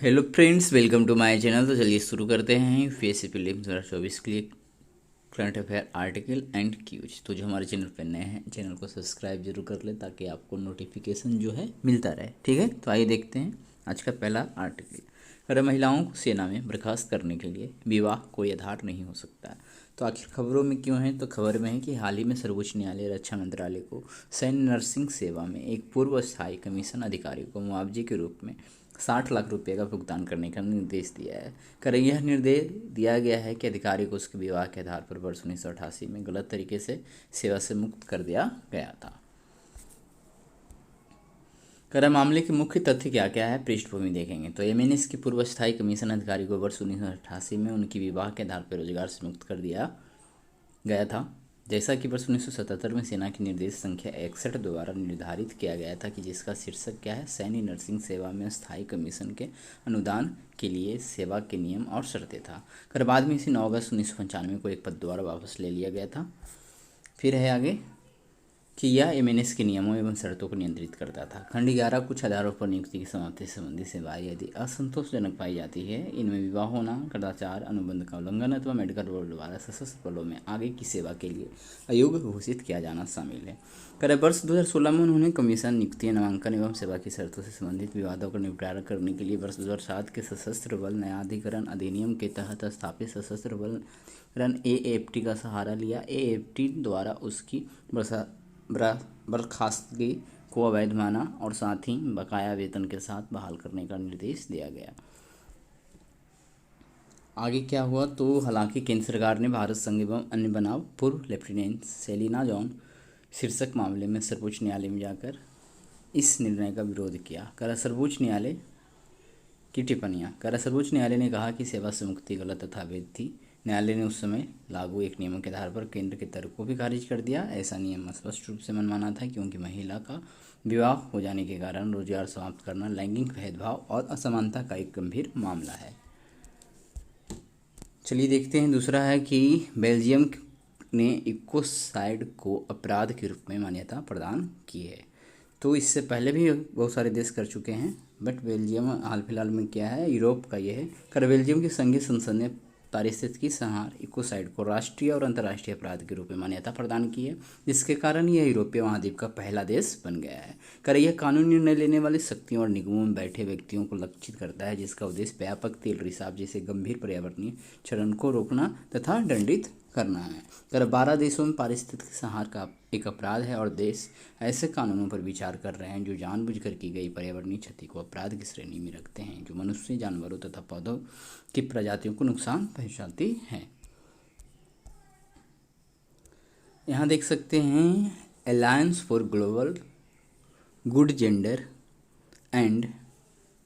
Hello friends, welcome to my channel. तो चलिए शुरू करते हैं यूपीएससी प्रीलिम्स 2024 के लिए current affair article and quiz. तो जो हमारे चैनल पर नए हैं, चैनल को सब्सक्राइब जरूर कर लें ताकि आपको नोटिफिकेशन जो है मिलता रहे। ठीक है, तो आइए देखते हैं आज का पहला आर्टिकल। अगर महिलाओं को सेना में बर्खास्त करने के लिए विवाह कोई आधार नहीं हो सकता। तो आखिर खबरों में क्यों है? तो खबर में है कि हाल ही में सर्वोच्च न्यायालय रक्षा मंत्रालय को सैन्य नर्सिंग सेवा में एक पूर्व स्थायी कमीशन अधिकारी को मुआवजे के रूप में 60 लाख रुपये का भुगतान करने का निर्देश दिया है। कर यह निर्देश दिया गया है कि अधिकारी को उसके विवाह के आधार पर वर्ष 1988 में गलत तरीके से सेवा से मुक्त कर दिया गया था। कर मामले के मुख्य तथ्य क्या क्या है, पृष्ठभूमि देखेंगे। तो एमएनएस के पूर्व स्थायी कमीशन अधिकारी को वर्ष 1988 में उनकी विवाह के आधार पर रोजगार से मुक्त कर दिया गया था। जैसा कि वर्ष 1977 में सेना की निर्देश संख्या 61 द्वारा निर्धारित किया गया था कि जिसका शीर्षक क्या है, सैन्य नर्सिंग सेवा में स्थायी कमीशन के अनुदान के लिए सेवा के नियम और शर्तें था। कर बाद में इसे 9 अगस्त 1995 को एक पद द्वारा वापस ले लिया गया था। फिर है आगे कि यह एमएनएस के नियमों एवं शर्तों को नियंत्रित करता था। खंड 11 कुछ आधारों पर नियुक्ति की समाप्ति से संबंधित सेवाएं यदि असंतोषजनक पाई जाती है, इनमें विवाह होना, कदाचार, अनुबंध का उल्लंघन अथवा मेडिकल बोर्ड द्वारा सशस्त्र बलों में आगे की सेवा के लिए अयोग्य घोषित किया जाना शामिल है। कर वर्ष 2016 में उन्होंने कमीशन नियुक्ति, नामांकन एवं सेवा की शर्तों से संबंधित विवादों का निपटारा करने के लिए वर्ष 2007 के सशस्त्र बल न्यायाधिकरण अधिनियम के तहत स्थापित सशस्त्र बल एएफटी का सहारा लिया। एएफटी द्वारा उसकी बर्खास्तगी को अवैध माना और साथ ही बकाया वेतन के साथ बहाल करने का निर्देश दिया गया। आगे क्या हुआ? तो हालांकि केंद्र सरकार ने भारत संघ एवं अन्य बनाम पूर्व लेफ्टिनेंट सेलिना जॉन शीर्षक मामले में सर्वोच्च न्यायालय में जाकर इस निर्णय का विरोध किया। करा सर्वोच्च न्यायालय की टिप्पणियां। करा सर्वोच्च न्यायालय ने कहा कि सेवा से मुक्ति गलत तथा अवैध थी। न्यायालय ने उस समय लागू एक नियमों के आधार पर केंद्र के तर्क को भी खारिज कर दिया। ऐसा नियम स्पष्ट रूप से मनमाना था क्योंकि महिला का विवाह हो जाने के कारण रोजगार समाप्त करना लैंगिक भेदभाव और असमानता का एक गंभीर मामला है। चलिए देखते हैं दूसरा है कि बेल्जियम ने इकोसाइड को अपराध के रूप में मान्यता प्रदान की है। तो इससे पहले भी बहुत सारे देश कर चुके हैं, बट बेल्जियम हाल फिलहाल में क्या है, यूरोप का ये है। कर बेल्जियम की संघीय संसद ने पारिस्थितिकी संहार इकोसाइड को राष्ट्रीय और अंतर्राष्ट्रीय अपराध के रूप में मान्यता प्रदान की है, जिसके कारण यह यूरोपीय महाद्वीप का पहला देश बन गया है। कर यह कानून निर्णय लेने वाली शक्तियों और निगमों में बैठे व्यक्तियों को लक्षित करता है, जिसका उद्देश्य व्यापक तेल रिसाव जैसे गंभीर पर्यावरणीय क्षरण को रोकना तथा दंडित करना है। कर 12 देशों में पारिस्थितिक संहार का एक अपराध है और देश ऐसे कानूनों पर विचार कर रहे हैं जो जानबूझकर की गई पर्यावरणीय क्षति को अपराध की श्रेणी में रखते हैं, जो मनुष्य, जानवरों तथा पौधों की प्रजातियों को नुकसान पहुंचाती हैं। यहाँ देख सकते हैं alliance for global good gender and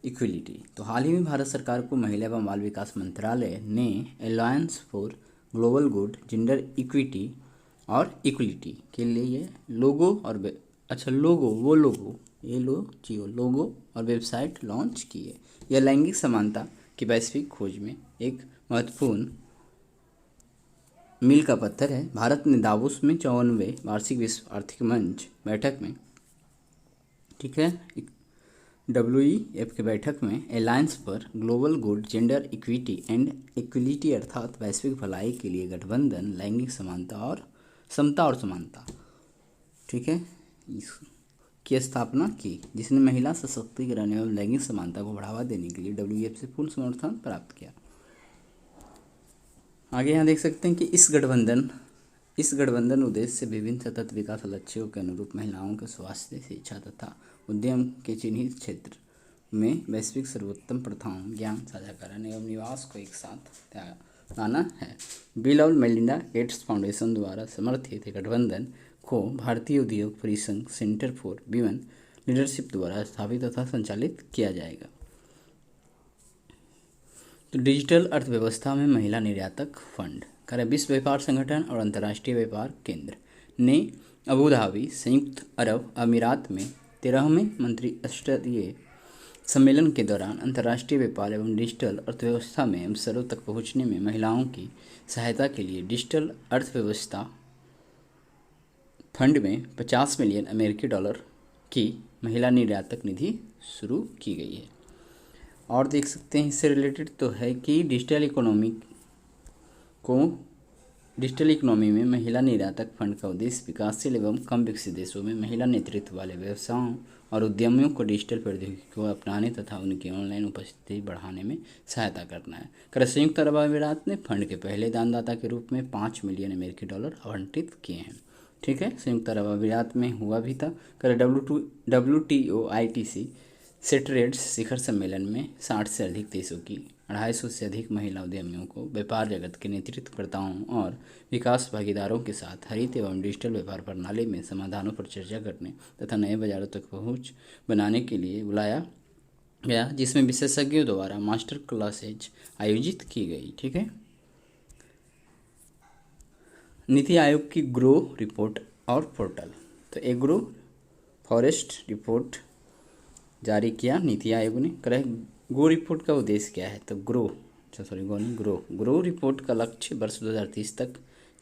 equality. तो हाल ही में भारत सरकार को महिला एवं बाल विकास मंत्रालय ने alliance for global good gender equity और इक्वलिटी के लिए ये लोगो और लोगो और वेबसाइट लॉन्च की है। यह लैंगिक समानता की वैश्विक खोज में एक महत्वपूर्ण मील का पत्थर है। भारत ने दावोस में 54वें वार्षिक विश्व आर्थिक मंच बैठक में, ठीक है, WEF के बैठक में अलायंस पर global good gender equity and equality अर्थात वैश्विक भलाई के लिए गठबंधन लैंगिक समानता और समता और समानता, ठीक है, की स्थापना की, जिसने महिला सशक्तिकरण एवं लैंगिक समानता को बढ़ावा देने के लिए WEF से पूर्ण समर्थन प्राप्त किया। आगे यहाँ देख सकते हैं कि इस गठबंधन उद्देश्य से विभिन्न सतत विकास लक्ष्यों के अनुरूप महिलाओं के स्वास्थ्य, शिक्षा तथा उद्यम के चिन्हित क्षेत्र में वैश्विक सर्वोत्तम प्रथाओं, ज्ञान साझाकरण एवं निवास को एक साथ लाना है। बिल और मेलिंडा गेट्स फाउंडेशन द्वारा समर्थित गठबंधन को भारतीय उद्योग परिसंघ सेंटर फॉर विमेन लीडरशिप द्वारा स्थापित तथा संचालित किया जाएगा। तो डिजिटल अर्थव्यवस्था में महिला निर्यातक फंड। कर विश्व व्यापार संगठन और अंतर्राष्ट्रीय व्यापार केंद्र ने अबू धाबी, संयुक्त अरब अमीरात में 13वें मंत्रिस्तरीय सम्मेलन के दौरान अंतर्राष्ट्रीय व्यापार एवं डिजिटल अर्थव्यवस्था में अवसरों तक पहुंचने में महिलाओं की सहायता के लिए डिजिटल अर्थव्यवस्था फंड में 50 मिलियन अमेरिकी डॉलर की महिला निर्यातक निधि शुरू की गई है। और देख सकते हैं इससे रिलेटेड तो है कि को डिजिटल इकोनॉमी में महिला निर्यातक फंड का उद्देश्य विकासशील एवं कम विकसित देशों में महिला नेतृत्व वाले व्यवसायों और उद्यमियों को डिजिटल प्रौद्योगिकी को अपनाने तथा उनकी ऑनलाइन उपस्थिति बढ़ाने में सहायता करना है। संयुक्त अरब अमीरात ने फंड के पहले दानदाता के रूप में $5 मिलियन आवंटित किए हैं। ठीक है, संयुक्त अरब अमीरात में हुआ भी था। WTO/ITC सेटरेट्स शिखर सम्मेलन में 60 से अधिक देशों की 250 से अधिक महिला उद्यमियों को व्यापार जगत के नेतृत्वकर्ताओं और विकास भागीदारों के साथ हरित एवं डिजिटल व्यापार प्रणाली में समाधानों पर चर्चा करने तथा नए बाजारों तक पहुंच बनाने के लिए बुलाया गया, जिसमें विशेषज्ञों द्वारा मास्टर क्लासेज आयोजित की गई। ठीक है, नीति आयोग की ग्रो रिपोर्ट और पोर्टल। तो एग्रो फॉरेस्ट रिपोर्ट जारी किया नीति आयोग ने। ग्रो रिपोर्ट का उद्देश्य क्या है? तो ग्रो रिपोर्ट का लक्ष्य वर्ष 2030 तक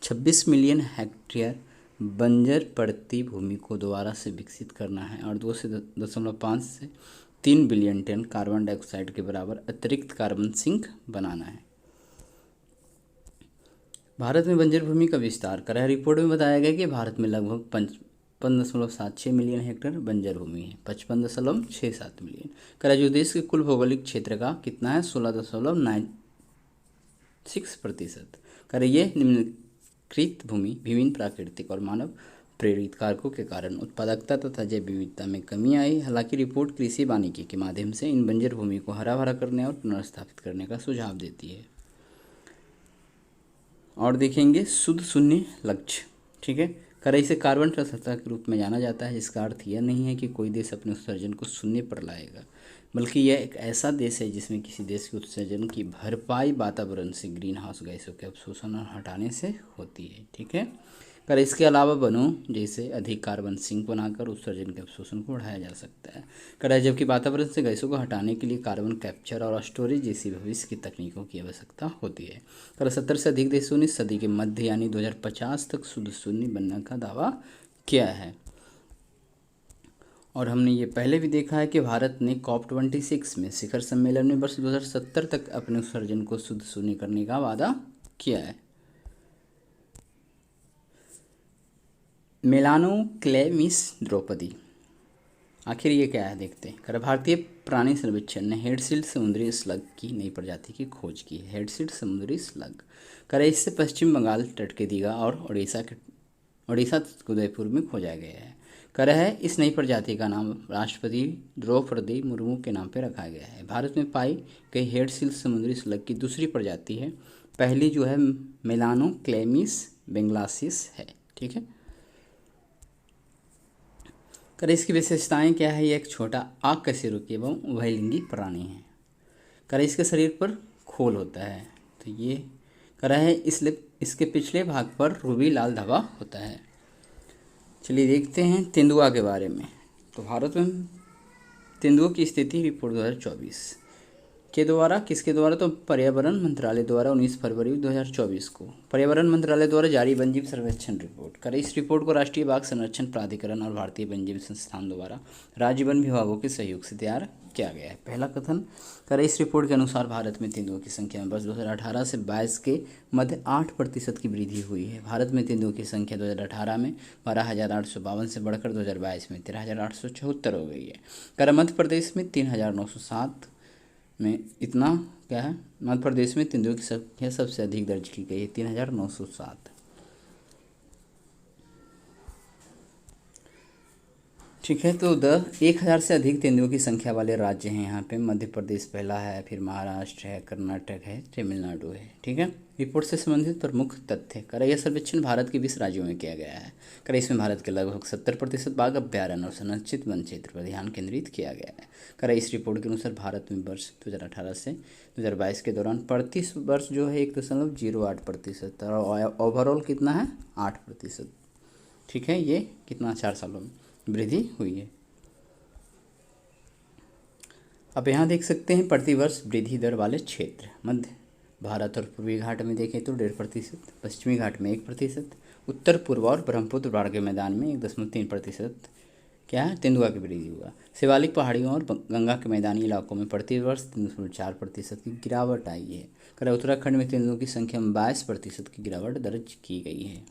26 मिलियन हेक्टेयर बंजर पड़ती भूमि को दोबारा से विकसित करना है और 2.5 से 3 बिलियन टन कार्बन डाइऑक्साइड के बराबर अतिरिक्त कार्बन सिंक बनाना है। भारत में बंजर भूमि का विस्तार करा है। रिपोर्ट में बताया गया कि भारत में लगभग 55.76 मिलियन हेक्टेयर बंजर भूमि है। 55.67 मिलियन करा जो देश के कुल भौगोलिक क्षेत्र का कितना है? 16.96%। करा ये निम्नलिखित भूमि विभिन्न प्राकृतिक और मानव प्रेरित कारकों के कारण उत्पादकता तथा जैव विविधता में कमी आई। हालांकि रिपोर्ट कृषि वानिकी के माध्यम से इन बंजर भूमि को हरा भरा करने और पुनर्स्थापित करने का सुझाव देती है। और देखेंगे शुद्ध शून्य लक्ष्य। ठीक है, करा इसे कार्बन सतह के रूप में जाना जाता है, जिसका अर्थ यह नहीं है कि कोई देश अपने उत्सर्जन को शून्य पर लाएगा, बल्कि यह एक ऐसा देश है जिसमें किसी देश के उत्सर्जन की भरपाई वातावरण से ग्रीन हाउस गैसों के अवशोषण और हटाने से होती है। ठीक है, कर इसके अलावा वनों जैसे अधिक कार्बन सिंक बनाकर उत्सर्जन के अवशोषण को बढ़ाया जा सकता है। कर जबकि वातावरण से गैसों को हटाने के लिए कार्बन कैप्चर और स्टोरेज जैसी भविष्य की तकनीकों की आवश्यकता होती है। कर 70 से अधिक देशों ने सदी के मध्य यानी 2050 तक शुद्ध शून्य बनने का दावा किया है। और हमने ये पहले भी देखा है कि भारत ने COP26 में शिखर सम्मेलन में वर्ष 2070 तक अपने उत्सर्जन को शुद्ध शून्य करने का वादा किया है। मेलानो क्ले मिस द्रौपदी, आखिर ये क्या है देखते हैं। कर भारतीय प्राणी सर्वेक्षण ने हेडसील्ड समुद्री स्लग की नई प्रजाति की खोज की है। हेडसील्ड समुद्री स्लग कर इससे पश्चिम बंगाल तट के दीघा और उड़ीसा के उदयपुर में खोजा गया है। कर है इस नई प्रजाति का नाम राष्ट्रपति द्रौपदी मुर्मू के नाम पर रखा गया है। भारत में पाई गई हेडसील्ड समुद्री स्लग की दूसरी प्रजाति है। पहली जो है मेलानो क्लेमिस बेंगलासिस है। ठीक है, कर इसकी विशेषताएं क्या है? ये एक छोटा आकशेरुकी एवं उभयलिंगी प्राणी है। कर इसके शरीर पर खोल होता है। तो ये कर है इसलिए इसके पिछले भाग पर रूबी लाल धब्बा होता है। चलिए देखते हैं तेंदुआ के बारे में। तो भारत में तेंदुओं की स्थिति रिपोर्ट 2024 के द्वारा किसके द्वारा? तो पर्यावरण मंत्रालय द्वारा 19 फरवरी 2024 को पर्यावरण मंत्रालय द्वारा जारी वन्यजीव सर्वेक्षण रिपोर्ट कर इस रिपोर्ट को राष्ट्रीय बाघ संरक्षण प्राधिकरण और भारतीय वन्यजीव संस्थान द्वारा राज्य वन विभागों के सहयोग से तैयार किया गया है। पहला कथन कर इस रिपोर्ट के अनुसार भारत में तेंदुओं की संख्या में वर्ष 2018 से 22 के मध्य 8% की वृद्धि हुई है। भारत में तेंदुओं की संख्या 2018 में 12,852 से बढ़कर 2022 में 13,874 हो गई है। कर मध्य प्रदेश में 3,907 में इतना क्या है? मध्य प्रदेश में तेंदुओं की संख्या सबसे अधिक दर्ज की गई है 3,907। ठीक है, तो 1,000 से अधिक तेंदुओं की संख्या वाले राज्य हैं यहाँ पे। मध्य प्रदेश पहला है, फिर महाराष्ट्र है, कर्नाटक है, तमिलनाडु है। ठीक है, रिपोर्ट से संबंधित प्रमुख तथ्य कर यह सर्वेक्षण भारत के 20 राज्यों में किया गया है। कर इसमें भारत के लगभग 70% बाघ अभ्यारण्य और संरक्षित वन क्षेत्र पर ध्यान केंद्रित किया गया है। कर इस रिपोर्ट के अनुसार भारत में वर्ष 2018 से 2022 के दौरान प्रति वर्ष जो है 1.08% और ओवरऑल कितना है? 8%। ठीक है, ये कितना 4 सालों में वृद्धि हुई है। अब यहाँ देख सकते हैं प्रतिवर्ष वृद्धि दर वाले क्षेत्र। मध्य भारत और पूर्वी घाट में देखें तो 1.5%, पश्चिमी घाट में 1%, उत्तर पूर्व और ब्रह्मपुत्र बाढ़ के मैदान में 1.3% क्या है, तेंदुआ की वृद्धि हुआ। शिवालिक पहाड़ियों और गंगा के मैदानी इलाकों में प्रति वर्ष 3.4% की गिरावट आई है। करा उत्तराखंड में तेंदुओं की संख्या में 22% की गिरावट दर्ज की गई है।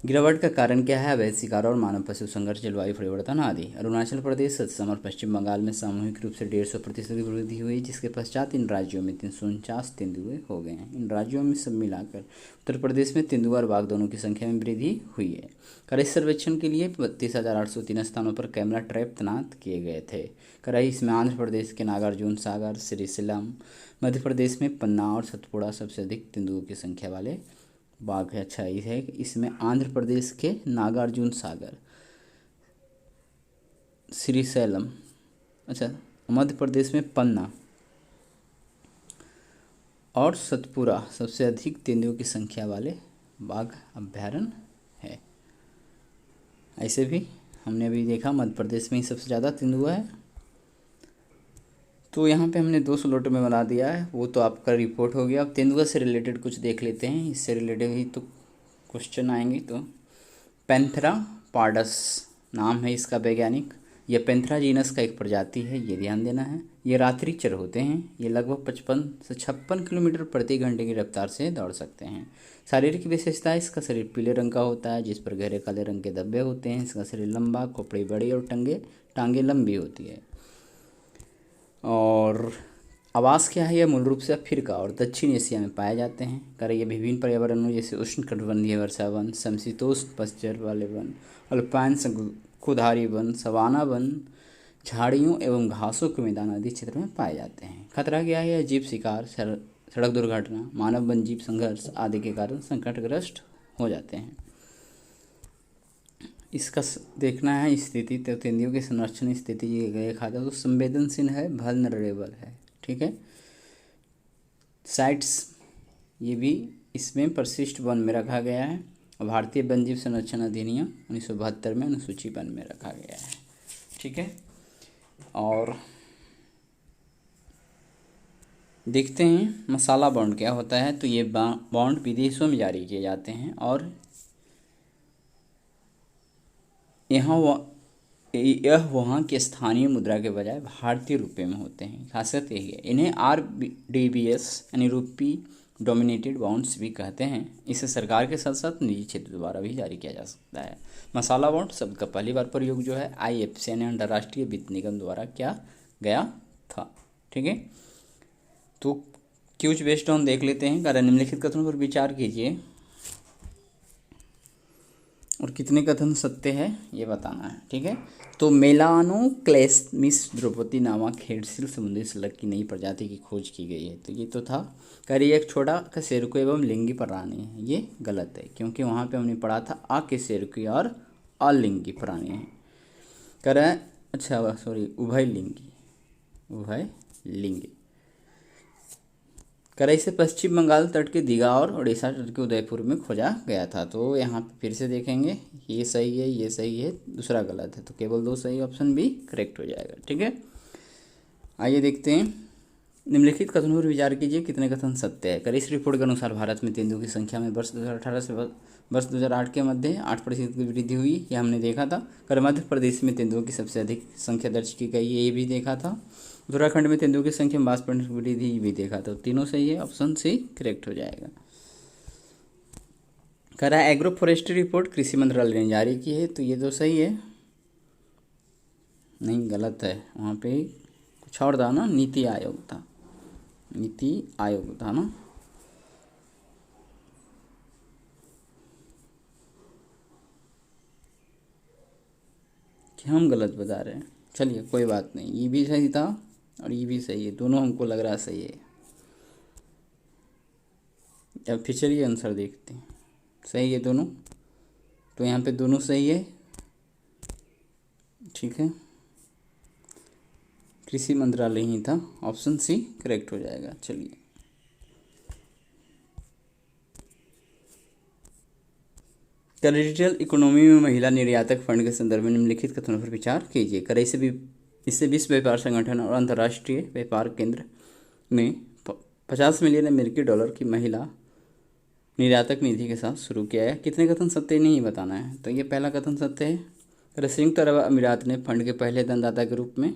गिरावट का कारण क्या है, अवैध शिकार और मानव पशु संघर्ष, जलवायु परिवर्तन आदि। अरुणाचल प्रदेश, असम और पश्चिम बंगाल में सामूहिक रूप से 150% की वृद्धि हुई, जिसके पश्चात इन राज्यों में 349 तेंदुए हो गए हैं। इन राज्यों में सब मिलाकर उत्तर प्रदेश में तेंदुआ और बाघ दोनों की संख्या में वृद्धि हुई है। कराई सर्वेक्षण के लिए 32,803 स्थानों पर कैमरा ट्रैप तैनात किए गए थे। कराई इसमें आंध्र प्रदेश के नागार्जुन सागर, श्रीशैलम, मध्य प्रदेश में पन्ना और सतपुड़ा सबसे अधिक तेंदुओं की संख्या वाले बाघ है। अच्छा ये है, इसमें आंध्र प्रदेश के नागार्जुन सागर, श्रीशैलम, अच्छा मध्य प्रदेश में पन्ना और सतपुरा सबसे अधिक तेंदुओं की संख्या वाले बाघ अभ्यारण्य है। ऐसे भी हमने अभी देखा मध्य प्रदेश में ही सबसे ज़्यादा तेंदुआ है। तो यहाँ पे हमने 2 स्लॉट में बना दिया है, वो तो आपका रिपोर्ट हो गया। अब तेंदुआ से रिलेटेड कुछ देख लेते हैं, इससे रिलेटेड ही तो क्वेश्चन आएंगे। तो पैंथेरा पार्डस नाम है इसका वैज्ञानिक। यह पैंथेरा जीनस का एक प्रजाति है, ये ध्यान देना है। ये रात्रिचर होते हैं। ये लगभग 55 से 56 किलोमीटर प्रति घंटे की रफ्तार से दौड़ सकते हैं। शारीरिक विशेषता, इसका शरीर पीले रंग का होता है, जिस पर गहरे काले रंग के धब्बे होते हैं। इसका शरीर लंबा, खोपड़ी बड़ी और टांगे लंबी होती है। और आवास क्या है, यह मूल रूप से अफ्रीका और दक्षिण एशिया में पाए जाते हैं। करे ये विभिन्न पर्यावरणों जैसे उष्णकटिबंधीय वर्षा वन, समशीतोष्ण पतझड़ वाले वन, अल्पाइन शंकुधारी वन, सवाना वन, झाड़ियों एवं घासों के मैदान आदि क्षेत्र में पाए जाते हैं। खतरा क्या है, जीव शिकार, सड़क दुर्घटना, मानव वन जीव संघर्ष आदि के कारण संकटग्रस्त हो जाते हैं। इसका देखना है स्थिति, तो तेंदुओं की संरक्षण स्थिति ये देखा था तो संवेदनशील है, वल्नरेबल है, ठीक है। साइट्स ये भी इसमें परिशिष्ट वन में रखा गया है। भारतीय वन्यजीव संरक्षण अधिनियम 1972 में अनुसूची वन में रखा गया है, ठीक है। और देखते हैं मसाला बॉन्ड क्या होता है। तो ये बॉन्ड विदेशों में जारी किए जाते हैं और यह वहाँ के स्थानीय मुद्रा के बजाय भारतीय रुपये में होते हैं। खासियत यही है। इन्हें RDBS यानी रूपी डोमिनेटेड बॉन्ड्स भी कहते हैं। इसे सरकार के साथ साथ निजी क्षेत्र द्वारा भी जारी किया जा सकता है। मसाला बॉन्ड शब्द का पहली बार प्रयोग जो है IFC यानी अंतर्राष्ट्रीय वित्त निगम द्वारा किया गया था, ठीक है। तो क्यूज बेस्ड ऑन देख लेते हैं। कारण निम्नलिखित कथनों पर विचार कीजिए और कितने कथन सत्य है ये बताना है, ठीक है। तो मेलानोक्लेस्मिस द्रौपदी नामक हेडसिल समुद्री स्लग की नई प्रजाति की खोज की गई है। तो ये तो था। करी एक छोटा कशेरुकी एवं लिंगी प्राणी है, ये गलत है क्योंकि वहाँ पे हमने पढ़ा था अकशेरुकी और अलिंगी प्राणी है। करें अच्छा सॉरी उभयलिंगी कराई से पश्चिम बंगाल तट के दीघा और उड़ीसा तट के उदयपुर में खोजा गया था। तो यहाँ पे फिर से देखेंगे, ये सही है, ये सही है, दूसरा गलत है। तो केवल 2 सही ऑप्शन भी करेक्ट हो जाएगा, ठीक है। आइए देखते हैं। निम्नलिखित कथनों पर विचार कीजिए, कितने कथन सत्य है। करी इस रिपोर्ट के अनुसार भारत में तेंदुओं की संख्या में वर्ष 2018 से वर्ष 2008 के मध्य 8% की वृद्धि हुई, यह हमने देखा था। कर मध्य प्रदेश में तेंदुओं की सबसे अधिक संख्या दर्ज की गई, ये भी देखा था। उत्तराखंड में तेंदुओं की संख्या में 22% की वृद्धि भी देखा था। तीनों सही है, ऑप्शन सी करेक्ट हो जाएगा। करा एग्रो फॉरेस्ट्री रिपोर्ट कृषि मंत्रालय ने जारी की है, तो ये तो सही है, नहीं गलत है। वहाँ पे कुछ और था ना, नीति आयोग था ना। कि हम गलत बता रहे हैं, चलिए कोई बात नहीं। ये भी सही था और ये भी सही है, दोनों हमको लग रहा सही है। अब फिर चलिए आंसर देखते हैं। सही है दोनों, तो यहाँ पे दोनों सही है, ठीक है। कृषि मंत्रालय ही था, ऑप्शन सी करेक्ट हो जाएगा। चलिए डिजिटल इकोनॉमी में महिला निर्यातक फंड के संदर्भ में निम्नलिखित कथनों पर विचार कीजिए। करे इससे विश्व व्यापार संगठन और अंतर्राष्ट्रीय व्यापार केंद्र में $50 मिलियन की महिला निर्यातक निधि के साथ शुरू किया है। कितने कथन सत्य नहीं बताना है, तो ये पहला कथन सत्य है। संयुक्त अरब अमीरात ने फंड के पहले धनदाता के रूप में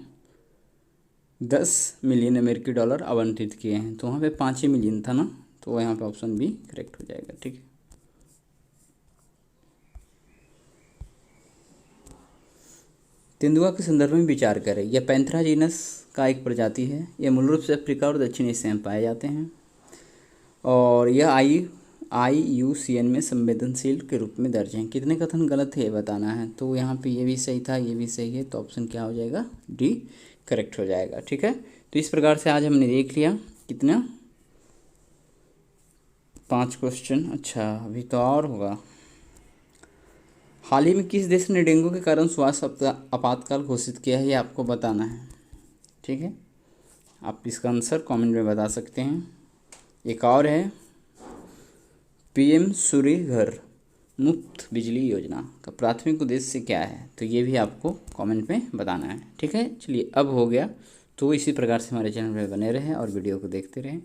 10 मिलियन अमेरिकी डॉलर आवंटित किए हैं, तो वहाँ पे 5 ही मिलियन था ना, तो यहाँ पे ऑप्शन बी करेक्ट हो जाएगा। ठीक है, तेंदुआ के संदर्भ में विचार करें। यह पैंथेरा जीनस का एक प्रजाति है। यह मूल रूप से अफ्रीका और दक्षिण एशिया में पाए जाते हैं और यह IUCN में संवेदनशील के रूप में दर्ज हैं। कितने कथन गलत है ये बताना है, तो यहाँ पे ये भी सही था, ये भी सही है, तो ऑप्शन क्या हो जाएगा, डी करेक्ट हो जाएगा। ठीक है, तो इस प्रकार से आज हमने देख लिया कितना, 5 क्वेश्चन। अच्छा, अभी तो और होगा। हाल ही में किस देश ने डेंगू के कारण स्वास्थ्य आपातकाल घोषित किया है, ये आपको बताना है। ठीक है, आप इसका आंसर कमेंट में बता सकते हैं। एक और है PM सूर्य घर मुफ्त बिजली योजना का प्राथमिक उद्देश्य क्या है, तो ये भी आपको कमेंट में बताना है। ठीक है, चलिए अब हो गया, तो इसी प्रकार से हमारे चैनल पर बने रहें और वीडियो को देखते रहें।